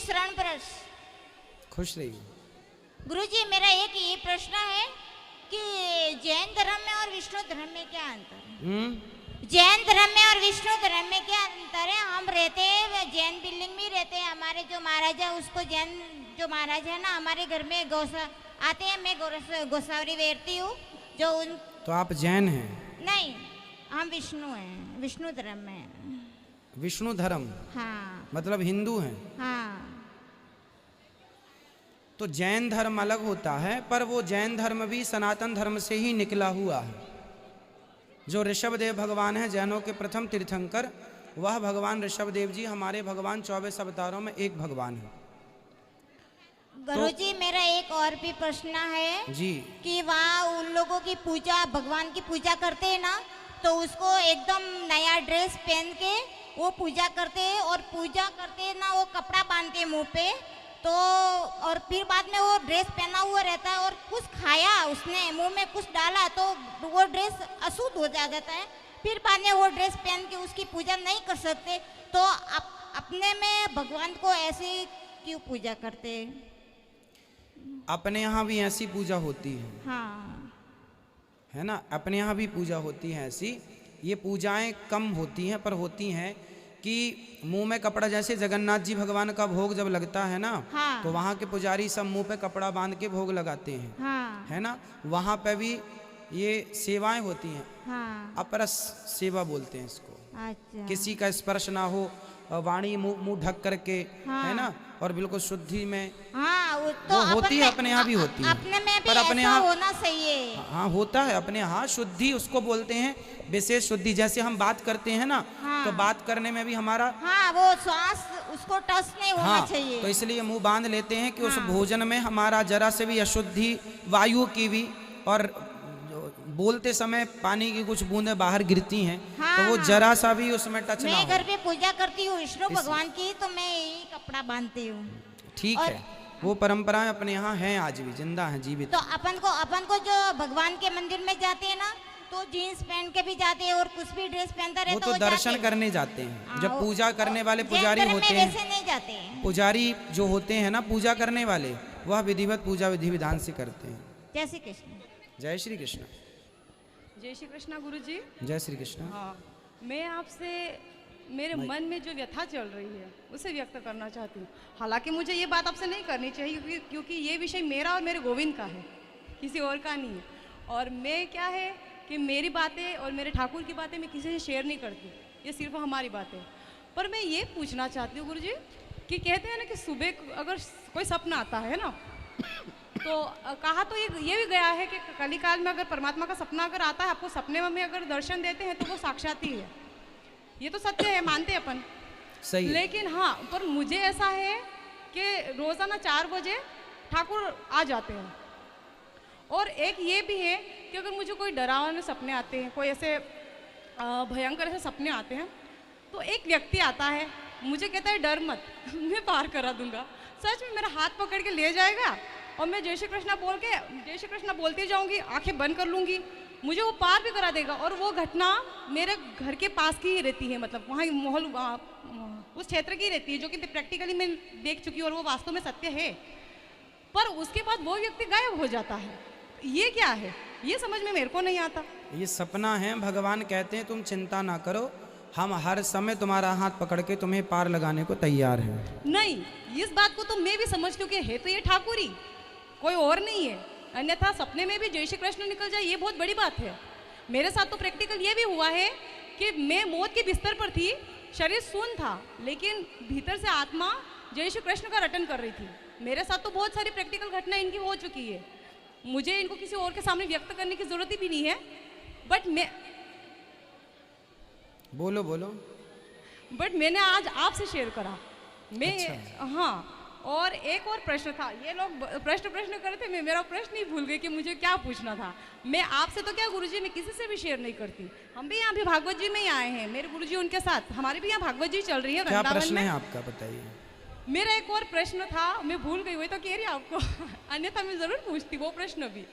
शरण प्रस। खुश रहिए। गुरुजी मेरा एक ये प्रश्न है कि जैन धर्म में और विष्णु धर्म में क्या अंतर है? जैन धर्म में और विष्णु धर्म में क्या अंतर है? हम रहते हैं जैन बिल्डिंग में रहते हैं, हमारे जो महाराज है उसको जैन जो महाराज है ना हमारे घर में गौसा आते हैं, मैं गोसावरी बैठती हूँ जो उन। तो आप जैन हैं? नहीं, हम विष्णु हैं, विष्णु धर्म में हैं। विष्णु धर्म? हाँ। मतलब हिंदू हैं? हाँ। तो जैन धर्म अलग होता है, पर वो जैन धर्म भी सनातन धर्म से ही निकला हुआ है। जो ऋषभदेव भगवान है जैनों के प्रथम तीर्थंकर, वह भगवान ऋषभदेव जी हमारे भगवान 24 अवतारों में एक भगवान है। गुरुजी मेरा एक और भी प्रश्न है जी कि वहाँ उन लोगों की पूजा, भगवान की पूजा करते हैं ना, तो उसको एकदम नया ड्रेस पहन के वो पूजा करते हैं, और पूजा करते हैं ना वो कपड़ा बांधते हैं मुंह पे, तो और फिर बाद में वो ड्रेस पहना हुआ रहता है और कुछ खाया उसने, मुंह में कुछ डाला तो वो ड्रेस अशुद्ध हो जाता है, फिर बाद में वो ड्रेस पहन के उसकी पूजा नहीं कर सकते। तो अपने में भगवान को ऐसे क्यों पूजा करते हैं? अपने यहाँ भी ऐसी पूजा होती है। हाँ। है ना, अपने यहाँ भी पूजा होती है ऐसी। ये पूजाएं कम होती हैं, पर होती हैं कि मुंह में कपड़ा, जैसे जगन्नाथ जी भगवान का भोग जब लगता है ना, हाँ। तो वहाँ के पुजारी सब मुंह पे कपड़ा बांध के भोग लगाते हैं। हाँ। है ना, वहाँ पे भी ये सेवाएं होती हैं। हाँ। अपरस सेवा बोलते हैं इसको। अच्छा। किसी का स्पर्श ना हो, वाणी मुंह ढक करके। हाँ। है ना, और बिल्कुल शुद्धि में। हाँ, वो तो वो होती है, अपने यहाँ भी होती है, अपने में भी पर अपने ऐसा यहाँ होना चाहिए। हाँ होता है अपने यहाँ। शुद्धि उसको बोलते हैं, विशेष शुद्धि। जैसे हम बात करते हैं ना, हाँ। तो बात करने में भी हमारा हाँ, वो श्वास उसको टच नहीं होना हाँ, चाहिए। तो इसलिए मुंह बांध लेते हैं कि उस हाँ। भोजन में हमारा जरा से भी अशुद्धि, वायु की भी, और बोलते समय पानी की कुछ बूंदें बाहर गिरती हैं, हाँ, तो वो हाँ। जरा सा भी उसमें टच ना मैं हो। घर पे पूजा करती हूँ विष्णु भगवान की, तो मैं यही कपड़ा बांधती हूँ। ठीक है, वो परंपराएं अपने यहाँ हैं, आज भी जिंदा हैं, जीवित। तो अपन को जो भगवान के मंदिर में जाते हैं ना, तो जीन्स पहन के भी जाते हैं और कुछ भी ड्रेस पहनता रहता वो तो दर्शन करने जाते हैं। जब पूजा करने वाले पुजारी होते हैं, वैसे नहीं जाते हैं। पुजारी जो होते हैं ना पूजा करने वाले, वह विधिवत पूजा विधि विधान से करते हैं। जय श्री कृष्ण। जय श्री कृष्ण। जय श्री कृष्णा गुरुजी। जय श्री कृष्ण। हाँ, मैं आपसे मेरे मन में जो व्यथा चल रही है उसे व्यक्त करना चाहती हूँ। हालांकि मुझे ये बात आपसे नहीं करनी चाहिए क्योंकि ये विषय मेरा और मेरे गोविंद का है, किसी और का नहीं है। और मैं क्या है कि मेरी बातें और मेरे ठाकुर की बातें मैं किसी से शेयर नहीं करती, ये सिर्फ हमारी बातें। पर मैं ये पूछना चाहती हूँ गुरुजी कि कहते हैं ना कि सुबह अगर कोई सपना आता है ना, तो कहा तो ये भी गया है कि कलिकाल में अगर परमात्मा का सपना अगर आता है, आपको सपने में अगर दर्शन देते हैं तो वो साक्षात ही है। ये तो सत्य है, मानते हैं अपन। सही है। लेकिन हाँ, पर मुझे ऐसा है कि रोजाना 4 बजे ठाकुर आ जाते हैं। और एक ये भी है कि अगर मुझे कोई डरावने सपने आते हैं, कोई ऐसे भयंकर ऐसे सपने आते हैं, तो एक व्यक्ति आता है, मुझे कहता है डर मत, मैं पार करा दूंगा। सच में मेरा हाथ पकड़ के ले जाएगा और मैं जय श्री कृष्णा बोल के जय श्री कृष्णा बोलती जाऊंगी, आंखें बंद कर लूंगी, मुझे वो पार भी करा देगा। और वो घटना मेरे घर के पास की ही रहती है, मतलब वहाँ माहौल उस क्षेत्र की रहती है, जो कि प्रैक्टिकली मैं देख चुकी हूँ और वो वास्तव में सत्य है। पर उसके बाद वो व्यक्ति गायब हो जाता है। ये क्या है, ये समझ में मेरे को नहीं आता। ये सपना है। भगवान कहते हैं तुम चिंता ना करो, हम हर समय तुम्हारा हाथ पकड़ के तुम्हें पार लगाने को तैयार हैं। नहीं, इस बात को तो मैं भी समझती हूँ कि है तो ये ठाकुर ही, कोई और नहीं है। अन्यथा सपने में भी जय श्री कृष्ण निकल जाए, ये बहुत बड़ी बात है। मेरे साथ तो प्रैक्टिकल ये भी हुआ है कि मैं मौत के बिस्तर पर थी, शरीर शून्य था, लेकिन भीतर से आत्मा जय श्री कृष्ण का रटन कर रही थी। मेरे साथ तो बहुत सारी प्रैक्टिकल घटना इनकी हो चुकी है, मुझे इनको किसी और के सामने व्यक्त करने की जरूरत भी नहीं है। बट मैं बोलो बोलो। बट मैंने आज आपसे शेयर करा। मैं अच्छा। हाँ, और एक और प्रश्न था, ये लोग प्रश्न कर रहे थे, मैं मेरा प्रश्न ही भूल गई कि मुझे क्या पूछना था। मैं आपसे तो क्या गुरुजी, मैं किसी से भी शेयर नहीं करती। हम भी यहाँ भी भागवत जी में ही आए हैं, मेरे गुरुजी उनके साथ, हमारी भी यहाँ भागवत जी चल रही है। क्या प्रश्न है आपका, बताइए। मेरा एक और प्रश्न था, मैं भूल गई, वही तो कह रही आपको अन्यथा मैं जरूर पूछती वो प्रश्न भी।